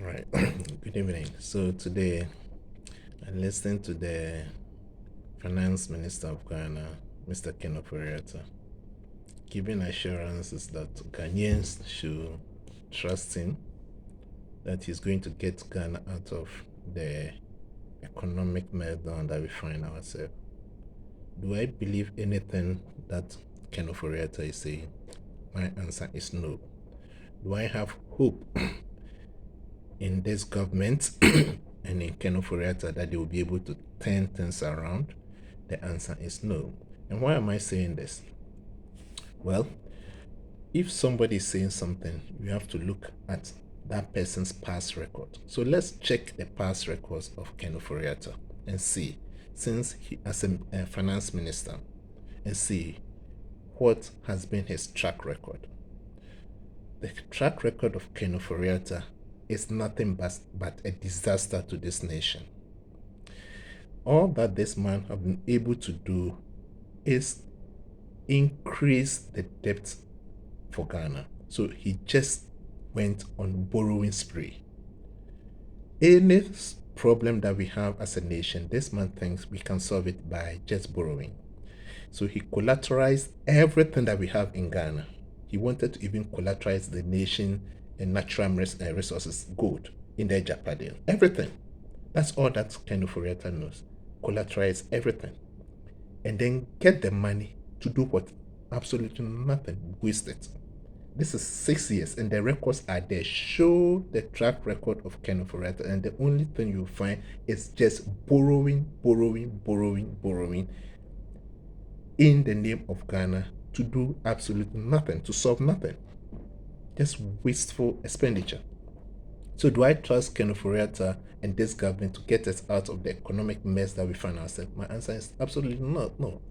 All right. Good evening. So today I listened to the Finance Minister of Ghana, Mr. Ofori, giving assurances that Ghanaians should trust him, that he's going to get Ghana out of the economic meltdown that we find ourselves. Do I believe anything that Ofori is saying? My answer is no. Do I have hope in this government and in Ofori that they will be able to turn things around? The answer is no. And why am I saying this? Well, if somebody is saying something, you have to look at that person's past record. So let's check the past records of Ofori and see, since he as a finance minister, and see what has been his track record. The track record of Ofori is nothing but a disaster to this nation. All that this man has been able to do is increase the debt for Ghana. So he just went on borrowing spree. Any problem that we have as a nation, this man thinks we can solve it by just borrowing. So he collateralized everything that we have in Ghana. He wanted to even collateralize the nation and natural resources, gold, in their Japan, everything. That's all that kind of Oriental knows. Collateralize everything. And then get the money to do what? Absolutely nothing. Waste it. This is 6 years, and the records are there. Show the track record of Ofori, and the only thing you'll find is just borrowing in the name of Ghana to do absolutely nothing, to solve nothing. Just wasteful expenditure. So do I trust Ofori and this government to get us out of the economic mess that we find ourselves? My answer is absolutely not. No.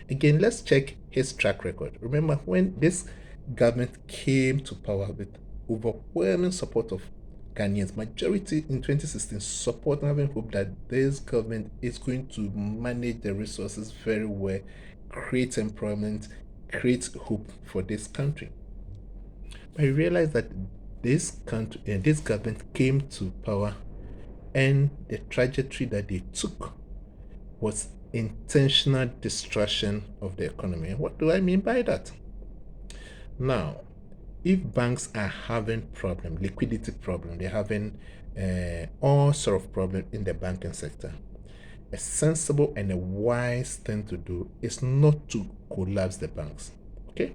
Again, let's check his track record. Remember, when this government came to power with overwhelming support of Ghanaians, majority in 2016 support, having hope that this government is going to manage the resources very well, create employment, create hope for this country. But I realized that this government came to power, and the trajectory that they took was intentional destruction of the economy. What do I mean by that? Now, if banks are having problem, liquidity problem, they're having all sort of problem in the banking sector, a sensible and a wise thing to do is not to collapse the banks. Okay,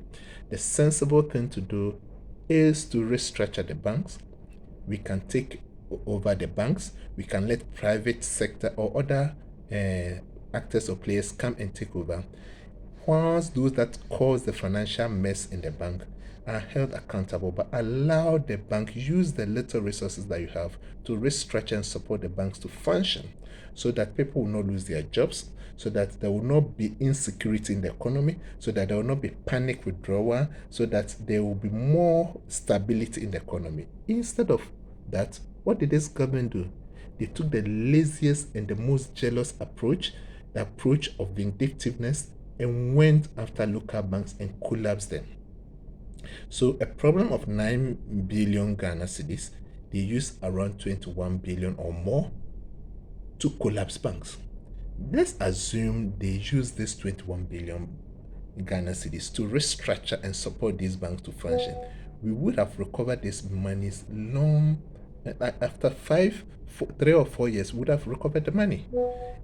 the sensible thing to do is to restructure the banks. We can take over the banks. We can let private sector or other actors or players come and take over. Once those that cause the financial mess in the bank are held accountable, but allow the bank use the little resources that you have to restructure and support the banks to function, so that people will not lose their jobs, so that there will not be insecurity in the economy, so that there will not be panic withdrawal, so that there will be more stability in the economy. Instead of that, what did this government do? They took the laziest and the most jealous approach, the approach of vindictiveness, and went after local banks and collapsed them. So a problem of 9 billion Ghana cedis, they use around 21 billion or more to collapse banks. Let's assume they use this 21 billion Ghana cedis to restructure and support these banks to function. We would have recovered these monies long after 3 or 4 years. We would have recovered the money,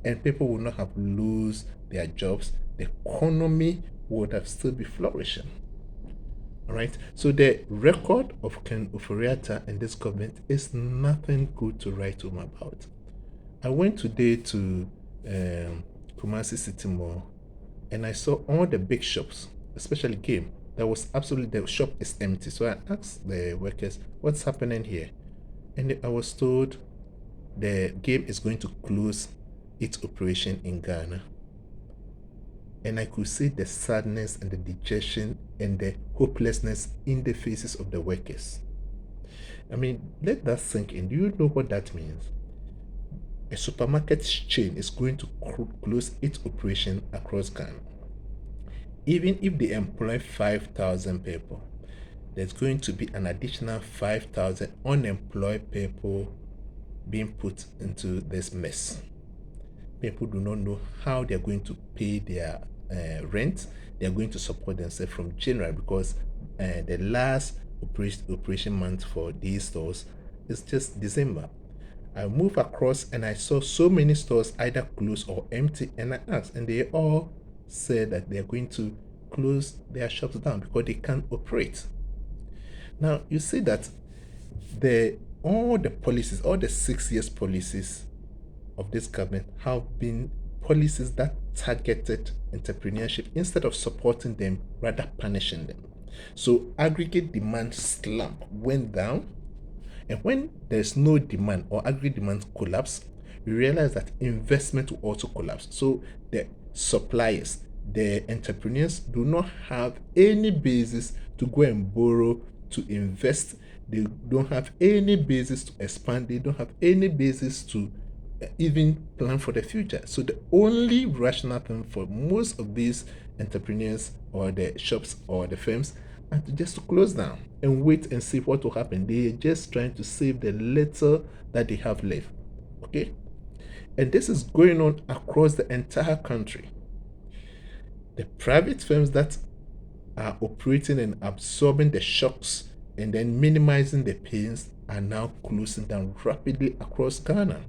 and people would not have lose their jobs. The economy would have still be flourishing. All right. So the record of Ofori and this government is nothing good to write home about. I went today to Kumasi City Mall, and I saw all the big shops, especially Game. There was absolutely, the shop is empty. So I asked the workers, what's happening here? And I was told the Game is going to close its operation in Ghana. And I could see the sadness and the dejection and the hopelessness in the faces of the workers. I mean, let that sink in. Do you know what that means? A supermarket chain is going to close its operation across Ghana. Even if they employ 5,000 people, there's going to be an additional 5,000 unemployed people being put into this mess. People do not know how they're going to pay their rent. They're going to support themselves from January because the last operation month for these stores is just December. I moved across and I saw so many stores either close or empty, and I asked, and they all said that they're going to close their shops down because they can't operate. Now you see that all the policies, all the 6 years policies of this government have been policies that targeted entrepreneurship instead of supporting them, rather punishing them. So aggregate demand slump went down, and when there's no demand or aggregate demand collapse, we realize that investment will also collapse. So the suppliers, the entrepreneurs do not have any basis to go and borrow to invest. They don't have any basis to expand. They don't have any basis to even plan for the future. So the only rational thing for most of these entrepreneurs or the shops or the firms are just to close down and wait and see what will happen. They are just trying to save the little that they have left. Okay? And this is going on across the entire country. The private firms that are operating and absorbing the shocks and then minimizing the pains are now closing down rapidly across Ghana.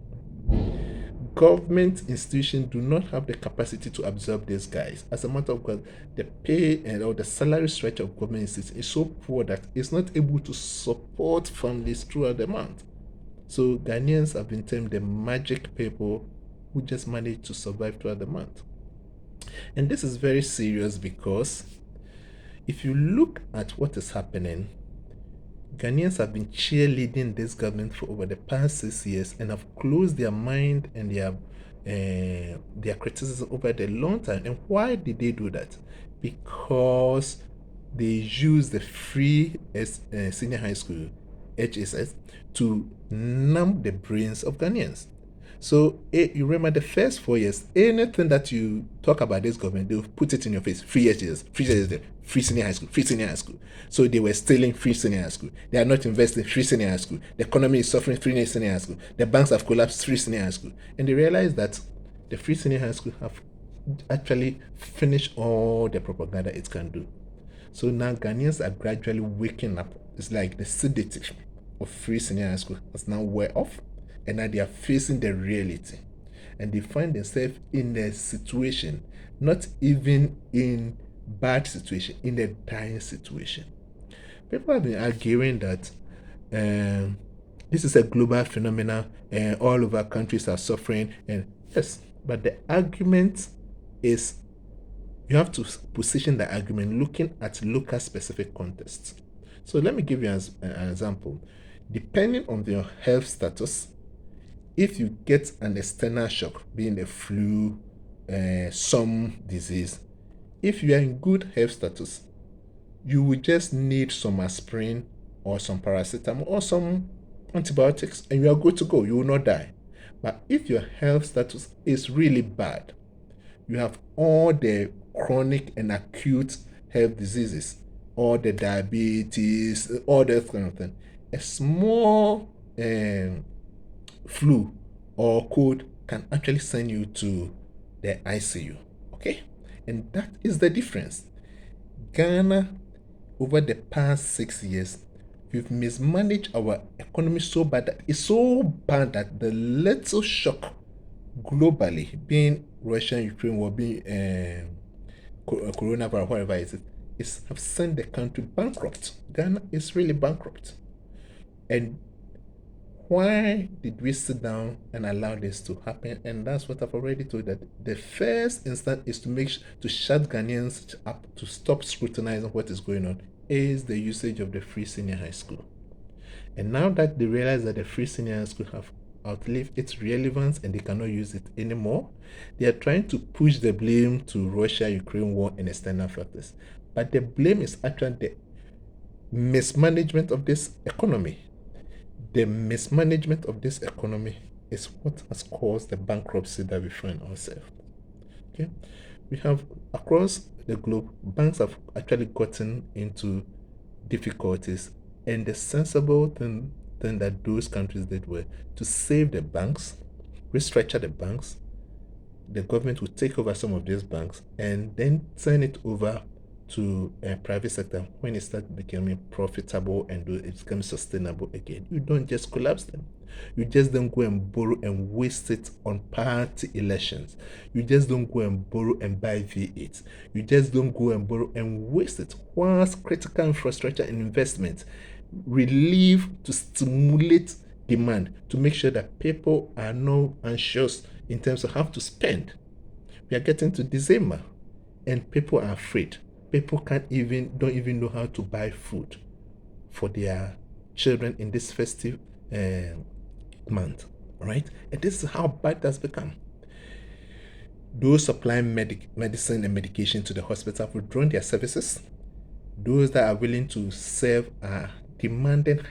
Government institutions do not have the capacity to absorb these guys. As a matter of fact, the pay or the salary structure of government institutions is so poor that it's not able to support families throughout the month. So Ghanaians have been termed the magic people who just manage to survive throughout the month. And this is very serious because if you look at what is happening, Ghanaians have been cheerleading this government for over the past 6 years and have closed their mind and their criticism over the long time. And why did they do that? Because they use the free senior high school, HSS, to numb the brains of Ghanaians. So you remember the first 4 years, anything that you talk about this government, they'll put it in your face. Free HSS, free HSS, free senior high school, free senior high school. So they were stealing free senior high school. They are not investing free senior high school. The economy is suffering free senior high school. The banks have collapsed free senior high school. And they realized that the free senior high school have actually finished all the propaganda it can do. So now Ghanaians are gradually waking up. It's like the sedative of free senior high school has now wear off, and now they are facing the reality. And they find themselves in a situation, not even in bad situation, in a dying situation. People have been arguing that this is a global phenomenon and all over countries are suffering. And yes, but the argument is you have to position the argument looking at local specific contexts. So let me give you an example. Depending on your health status, if you get an external shock, being the flu, some disease, if you are in good health status, you will just need some aspirin or some paracetamol or some antibiotics and you are good to go. You will not die. But if your health status is really bad, you have all the chronic and acute health diseases, all the diabetes, all that kind of thing. A small flu or cold can actually send you to the ICU. Okay? And that is the difference. Ghana, over the past 6 years, we've mismanaged our economy so bad that it's so bad that the little shock globally, being Russia, Ukraine war, being coronavirus, whatever it is, have sent the country bankrupt. Ghana is really bankrupt. And why did we sit down and allow this to happen? And that's what I've already told you, that the first instant is to shut Ghanaians up, to stop scrutinizing what is going on, is the usage of the free senior high school. And now that they realize that the free senior high school have outlived its relevance and they cannot use it anymore, they are trying to push the blame to Russia-Ukraine war and external factors. But the blame is actually the mismanagement of this economy. The mismanagement of this economy is what has caused the bankruptcy that we find ourselves. Okay, we have across the globe, banks have actually gotten into difficulties, and the sensible thing that those countries did were to save the banks, restructure the banks. The government would take over some of these banks and then turn it over to a private sector when it starts becoming profitable and it becomes sustainable again. You don't just collapse them. You just don't go and borrow and waste it on party elections. You just don't go and borrow and buy V8. You just don't go and borrow and waste it. Once critical infrastructure and investment relieve to stimulate demand, to make sure that people are not anxious in terms of how to spend. We are getting to December and people are afraid. People don't even know how to buy food for their children in this festive month, right? And this is how bad that's become. Those supplying medicine and medication to the hospital have withdrawn their services. Those that are willing to serve are demanding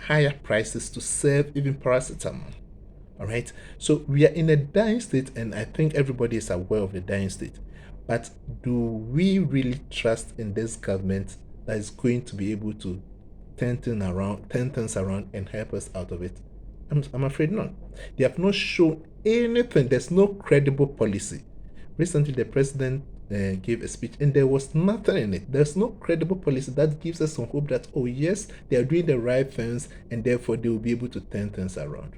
higher prices to serve even paracetamol. All right. So we are in a dying state, and I think everybody is aware of the dying state. But do we really trust in this government that is going to be able to turn things around and help us out of it? I'm afraid not. They have not shown anything. There's no credible policy. Recently, the president gave a speech and there was nothing in it. There's no credible policy that gives us some hope that, oh yes, they are doing the right things and therefore they will be able to turn things around.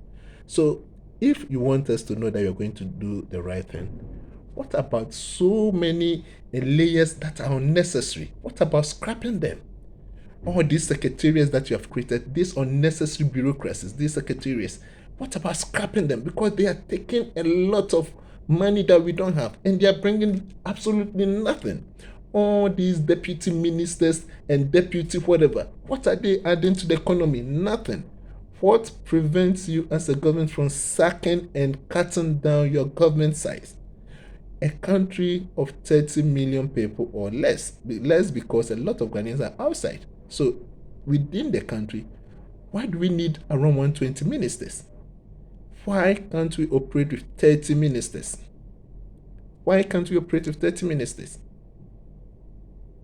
So if you want us to know that you're going to do the right thing, what about so many layers that are unnecessary? What about scrapping them? All these secretariats that you have created, these unnecessary bureaucracies, these secretariats, what about scrapping them? Because they are taking a lot of money that we don't have and they are bringing absolutely nothing. All these deputy ministers and deputy whatever, what are they adding to the economy? Nothing. What prevents you as a government from sacking and cutting down your government size? A country of 30 million people or less because a lot of Ghanaians are outside. So within the country, why do we need around 120 ministers? Why can't we operate with 30 ministers? Why can't we operate with 30 ministers?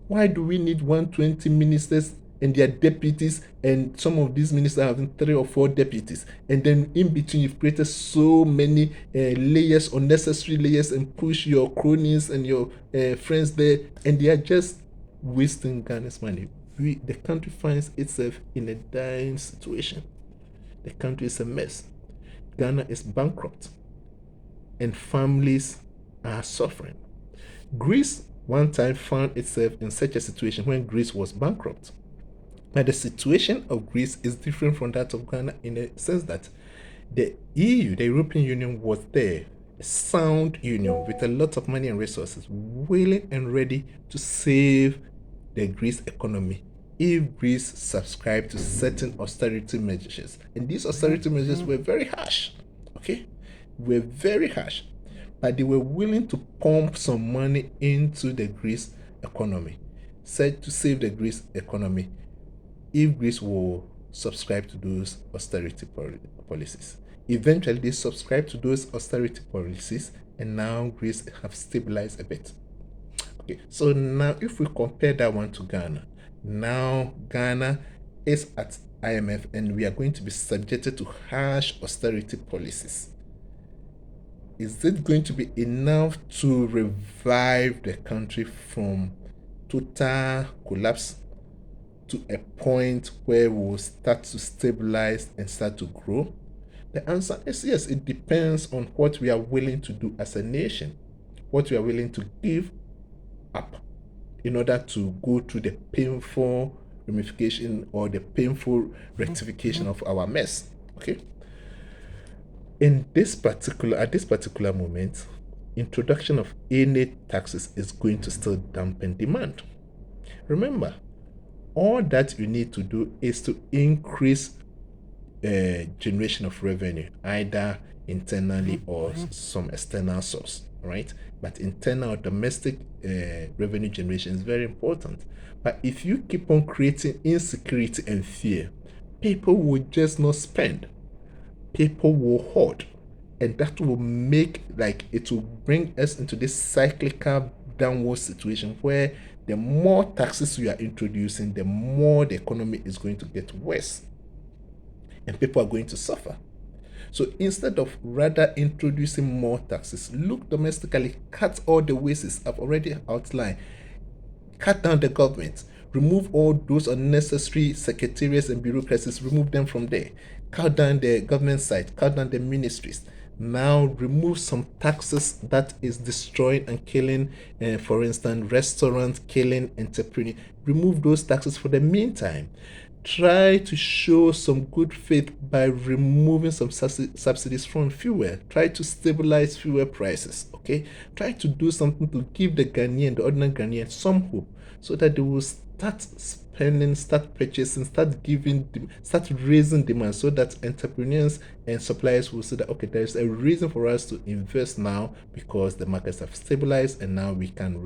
Why do we need 120 ministers and their deputies, and some of these ministers having 3 or 4 deputies, and then in between you've created so many layers, unnecessary layers, and push your cronies and your friends there, and they are just wasting Ghana's money. The country finds itself in a dying situation. The country is a mess. Ghana is bankrupt and families are suffering. Greece one time found itself in such a situation when Greece was bankrupt. But the situation of Greece is different from that of Ghana in the sense that the EU, the European Union, was there, a sound union with a lot of money and resources, willing and ready to save the Greece economy if Greece subscribed to certain austerity measures. And these austerity measures were very harsh, okay? Were very harsh. But they were willing to pump some money into the Greece economy, said to save the Greece economy if Greece will subscribe to those austerity policies. Eventually, they subscribed to those austerity policies, and now Greece have stabilized a bit. Okay, so now if we compare that one to Ghana, now Ghana is at IMF, and we are going to be subjected to harsh austerity policies. Is it going to be enough to revive the country from total collapse to a point where we will start to stabilize and start to grow? The answer is yes. It depends on what we are willing to do as a nation, what we are willing to give up in order to go through the painful ramification or the painful rectification of our mess. Okay. At this particular moment, introduction of any taxes is going to still dampen demand. Remember, all that you need to do is to increase generation of revenue, either internally or some external source, right? But internal or domestic revenue generation is very important. But if you keep on creating insecurity and fear, people will just not spend. People will hoard, and that will it will bring us into this cyclical downward situation where the more taxes you are introducing, the more the economy is going to get worse and people are going to suffer. So instead of rather introducing more taxes, look domestically, cut all the wastes I've already outlined, cut down the government, remove all those unnecessary secretariats and bureaucracies, remove them from there, cut down the government side, cut down the ministries. Now remove some taxes that is destroying and killing, for instance, restaurants, killing entrepreneurs. Remove those taxes for the meantime. Try to show some good faith by removing some subsidies from fuel. Try to stabilize fuel prices. Okay, try to do something to give the Ghanaian, the ordinary Ghanaian, some hope, so that they will start spending, start purchasing, start raising demand, so that entrepreneurs and suppliers will see that okay, there is a reason for us to invest now because the markets have stabilized and now we can